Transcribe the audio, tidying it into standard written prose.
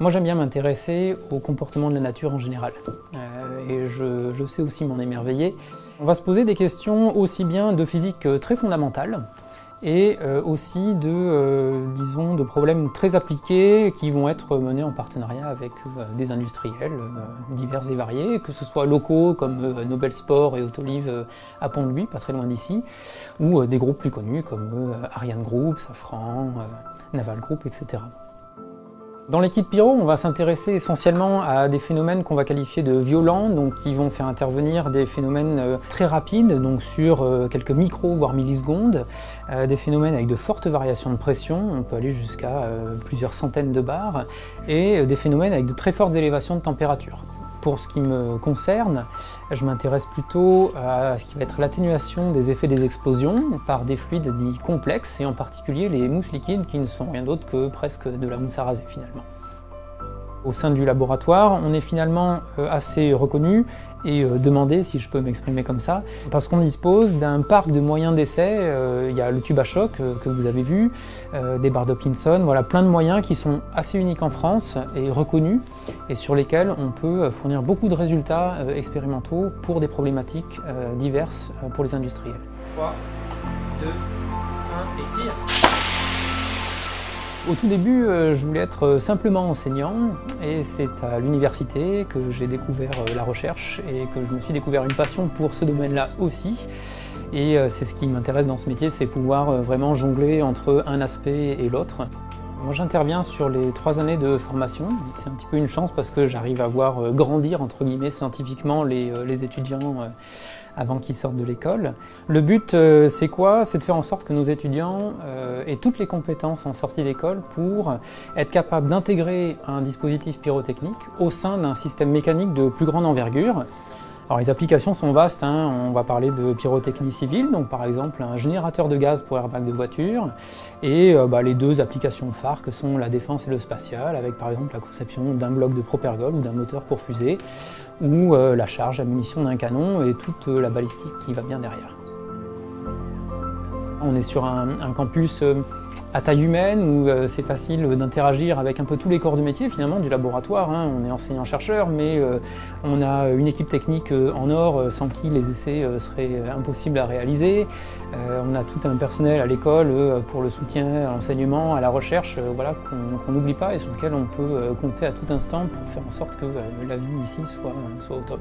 Moi j'aime bien m'intéresser au comportement de la nature en général et je sais aussi m'en émerveiller. On va se poser des questions aussi bien de physique très fondamentale et aussi disons, de problèmes très appliqués qui vont être menés en partenariat avec des industriels divers et variés, que ce soit locaux comme Nobel Sport et Autoliv à Pont-de-Buis, pas très loin d'ici, ou des groupes plus connus comme Ariane Group, Safran, Naval Group, etc. Dans l'équipe Pyro, on va s'intéresser essentiellement à des phénomènes qu'on va qualifier de violents, donc qui vont faire intervenir des phénomènes très rapides, donc sur quelques micros voire millisecondes, des phénomènes avec de fortes variations de pression, on peut aller jusqu'à plusieurs centaines de bars, et des phénomènes avec de très fortes élévations de température. Pour ce qui me concerne, je m'intéresse plutôt à ce qui va être l'atténuation des effets des explosions par des fluides dits complexes, et en particulier les mousses liquides qui ne sont rien d'autre que presque de la mousse à raser finalement. Au sein du laboratoire, on est finalement assez reconnu et demandé, si je peux m'exprimer comme ça, parce qu'on dispose d'un parc de moyens d'essai. Il y a le tube à choc que vous avez vu, des barres d'Hopkinson, voilà, plein de moyens qui sont assez uniques en France et reconnus, et sur lesquels on peut fournir beaucoup de résultats expérimentaux pour des problématiques diverses pour les industriels. 3, 2, 1 et tire! Au tout début, je voulais être simplement enseignant, et c'est à l'université que j'ai découvert la recherche et que je me suis découvert une passion pour ce domaine-là aussi. Et c'est ce qui m'intéresse dans ce métier, c'est pouvoir vraiment jongler entre un aspect et l'autre. Moi j'interviens sur les 3 années de formation, c'est un petit peu une chance parce que j'arrive à voir grandir entre guillemets scientifiquement les étudiants avant qu'ils sortent de l'école. Le but c'est quoi? C'est de faire en sorte que nos étudiants aient toutes les compétences en sortie d'école pour être capables d'intégrer un dispositif pyrotechnique au sein d'un système mécanique de plus grande envergure. Alors les applications sont vastes, hein. On va parler de pyrotechnie civile, donc par exemple un générateur de gaz pour airbag de voiture, et les 2 applications phares que sont la défense et le spatial, avec par exemple la conception d'un bloc de propergol ou d'un moteur pour fusée, ou la charge à munitions d'un canon et toute la balistique qui va bien derrière. On est sur un campus à taille humaine où c'est facile d'interagir avec un peu tous les corps de métier finalement du laboratoire, hein. On est enseignant-chercheur, mais on a une équipe technique en or sans qui les essais seraient impossibles à réaliser. On a tout un personnel à l'école pour le soutien à l'enseignement, à la recherche, voilà, qu'on n'oublie pas et sur lequel on peut compter à tout instant pour faire en sorte que la vie ici soit au top.